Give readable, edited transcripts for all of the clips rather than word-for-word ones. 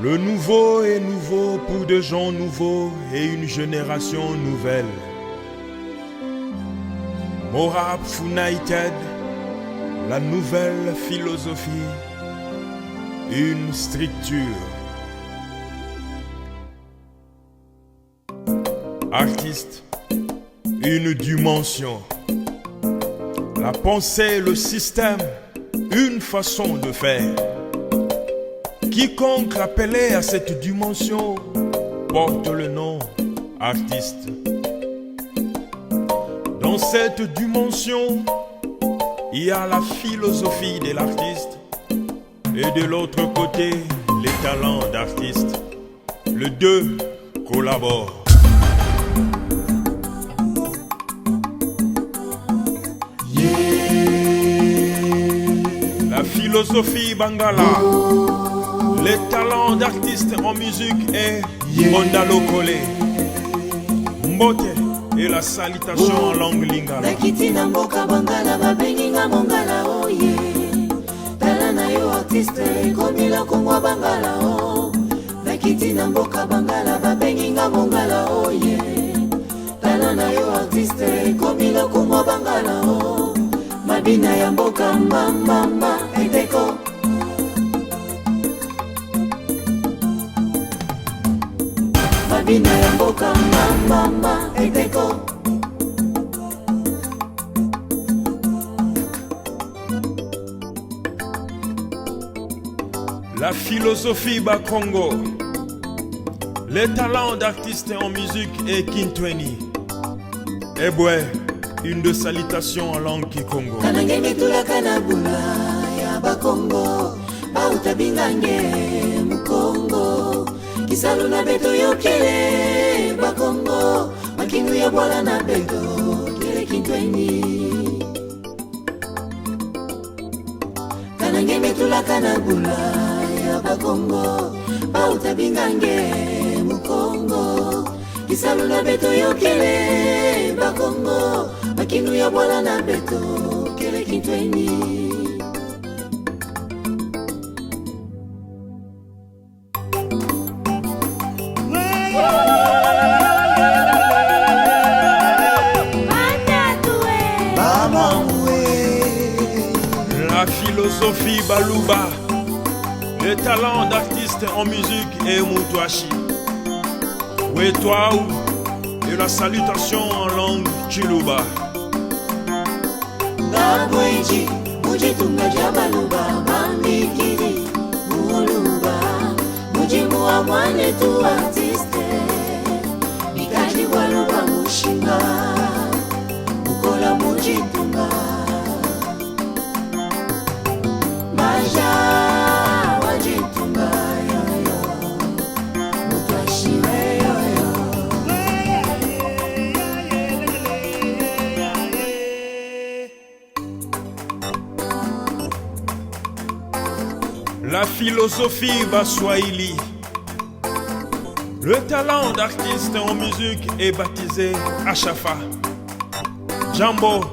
Le nouveau est nouveau pour des gens nouveaux et une génération nouvelle. Morap United, la nouvelle philosophie, une structure. Artiste, une dimension. La pensée, le système, une façon de faire. Quiconque appelé à cette dimension porte le nom artiste. Dans cette dimension, il y a la philosophie de l'artiste et de l'autre côté, les talents d'artiste. Les deux collaborent. La philosophie Bangala, les talents d'artistes en musique et Mondalo Kole, Mbote et la salutation en langue lingala. Nakitina mboka Bangala babenginga mongala oye. Talana yo artiste komila kongwa Bangala o. Nakitina mboka Bangala babenginga mongala oye. Talana yo artiste komila kongwa Bangala o. Mabina ya mboka mama eteko. Mabina ya mboka mama eteko. La philosophie Bakongo, les talents d'artistes en musique et Kintweni. Ebwe, une de salutation en langue Kikongo. Kanangenge tulakana bula ya Bakongo, bautabingange Mukongo. Kisalu na beto yokele Bakongo, makingu ya bwala na beto kele Kintweni. Kanangenge tulakana bula ya Bakongo, bautabingange Mukongo. Kisalu na beto yokele Bakongo, makingu ya bwala na beto kele Kintweni. La philosophie Baluba, les talents d'artistes en musique et Moutouachi. Wetwaou et la salutation en langue Chiluba. Ngabweji, mujitunga jabaluba, mamikiri, muoluba, mujimu wa mwane tu artiste, mikaji waluba mushinga, mukola mujitunga. Maja wajitunga yoyo, mutwashiwe yoyo. La philosophie Baswahili. Le talent d'artiste en musique est baptisé Ashafa. Jambo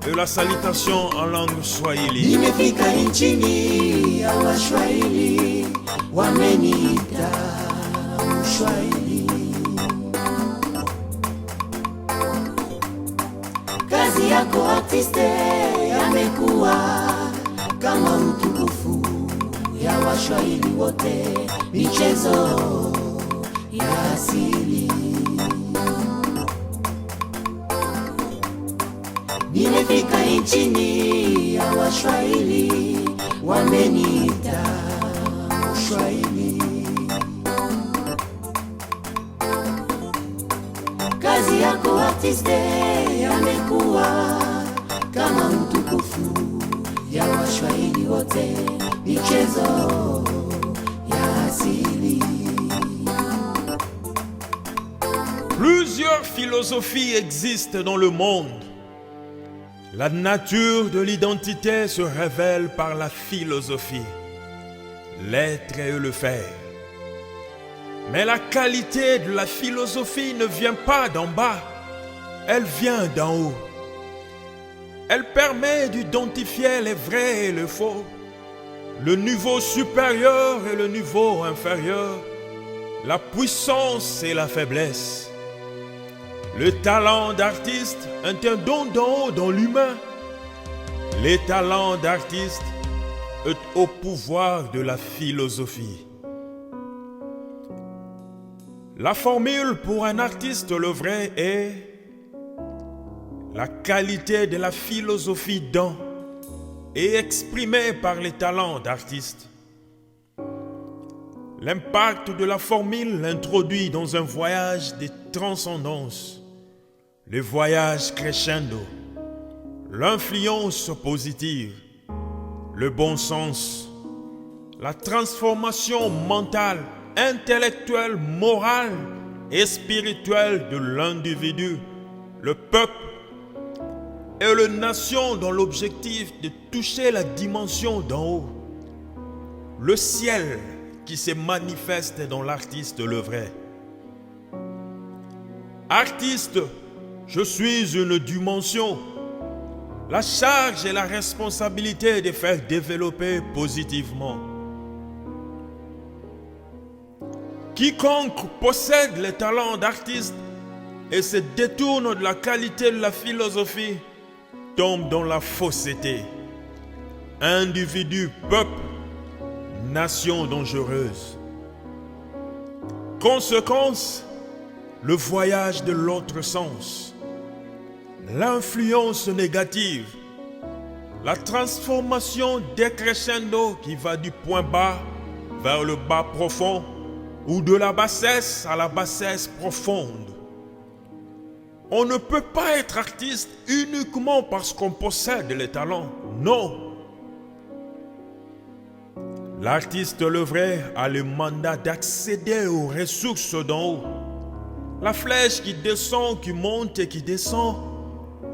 et la salutation en langue Swahili. Nimefika nchini ya Waswahili, wameniita Mswahili. Kazi yako artiste yamekuwa kama utukufu ya Waswahili wote, michezo ya asili. Nimefika nchini ya Waswahili, wameniita Mswahili. Kazi yako artiste yamekuwa kama utukufu ya Waswahili wote, michezo ya asili. Plusieurs philosophies existent dans le monde. La nature de l'identité se révèle par la philosophie, l'être et le faire. Mais la qualité de la philosophie ne vient pas d'en bas, elle vient d'en haut. Elle permet d'identifier les vrais et les faux, le niveau supérieur et le niveau inférieur, la puissance et la faiblesse. Le talent d'artiste est un don d'en haut dans l'humain. Les talents d'artiste est au pouvoir de la philosophie. La formule pour un artiste le vrai est la qualité de la philosophie dans et exprimée par les talents d'artiste. L'impact de la formule l'introduit dans un voyage de transcendance, le voyage crescendo, l'influence positive, le bon sens, la transformation mentale, intellectuelle, morale et spirituelle de l'individu, le peuple et la nation dans l'objectif de toucher la dimension d'en haut, le ciel qui se manifeste dans l'artiste le vrai. Artiste, je suis une dimension. La charge et la responsabilité de faire développer positivement. Quiconque possède les talents d'artiste et se détourne de la qualité de la philosophie tombe dans la fausseté. Individu, peuple, nation dangereuse. Conséquence, le voyage de l'autre sens. L'influence négative, la transformation décrescendo qui va du point bas vers le bas profond ou de la bassesse à la bassesse profonde. On ne peut pas être artiste uniquement parce qu'on possède les talents, non. L'artiste le vrai a le mandat d'accéder aux ressources d'en haut. La flèche qui descend, qui monte et qui descend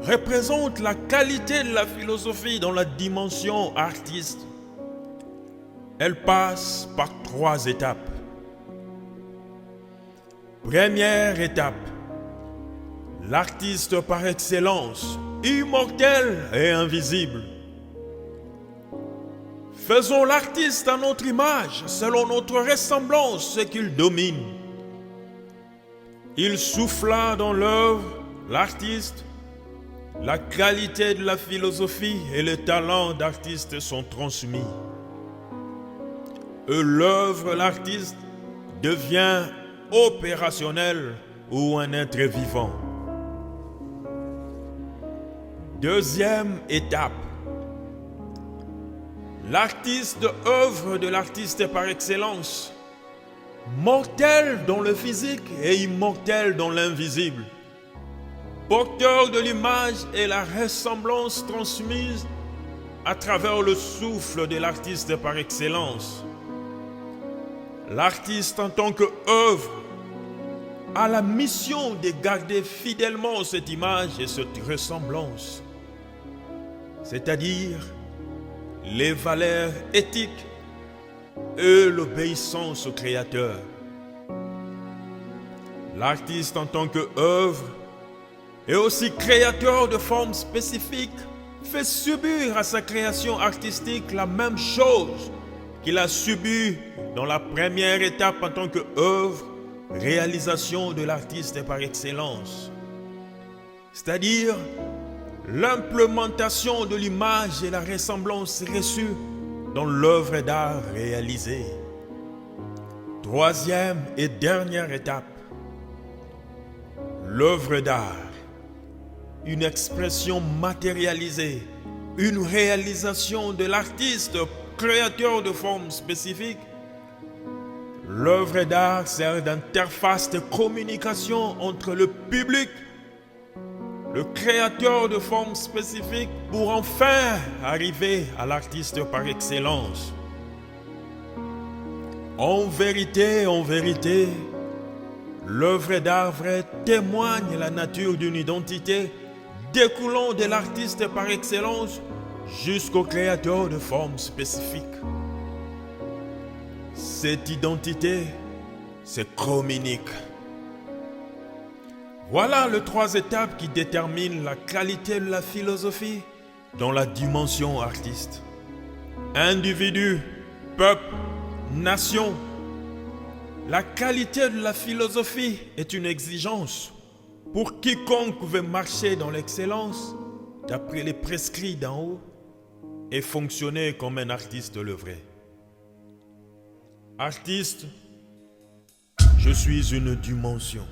représente la qualité de la philosophie dans la dimension artiste. Elle passe par 3 étapes. Première étape, l'artiste par excellence, immortel et invisible. Faisons l'artiste à notre image, selon notre ressemblance, ce qu'il domine. Il souffla dans l'œuvre, l'artiste, la qualité de la philosophie et les talents d'artiste sont transmis. Et l'œuvre, l'artiste, devient opérationnelle ou un être vivant. Deuxième étape. L'artiste œuvre de l'artiste par excellence, mortel dans le physique et immortel dans l'invisible, porteur de l'image et la ressemblance transmise à travers le souffle de l'artiste par excellence. L'artiste en tant qu'œuvre a la mission de garder fidèlement cette image et cette ressemblance, c'est-à-dire les valeurs éthiques et l'obéissance au Créateur. L'artiste en tant qu'œuvre et aussi créateur de formes spécifiques fait subir à sa création artistique la même chose qu'il a subi dans la première étape en tant qu'œuvre, réalisation de l'artiste par excellence, c'est-à-dire l'implémentation de l'image et la ressemblance reçue dans l'œuvre d'art réalisée. Troisième et dernière étape, l'œuvre d'art, une expression matérialisée, une réalisation de l'artiste créateur de formes spécifiques. L'œuvre d'art sert d'interface de communication entre le public, le créateur de formes spécifiques, pour enfin arriver à l'artiste par excellence. En vérité, l'œuvre d'art vrai témoigne la nature d'une identité découlant de l'artiste par excellence jusqu'au créateur de formes spécifiques. Cette identité se communique. Voilà les 3 étapes qui déterminent la qualité de la philosophie dans la dimension artiste. Individu, peuple, nation. La qualité de la philosophie est une exigence pour quiconque veut marcher dans l'excellence, d'après les prescrits d'en haut, et fonctionner comme un artiste œuvré. Artiste, je suis une dimension.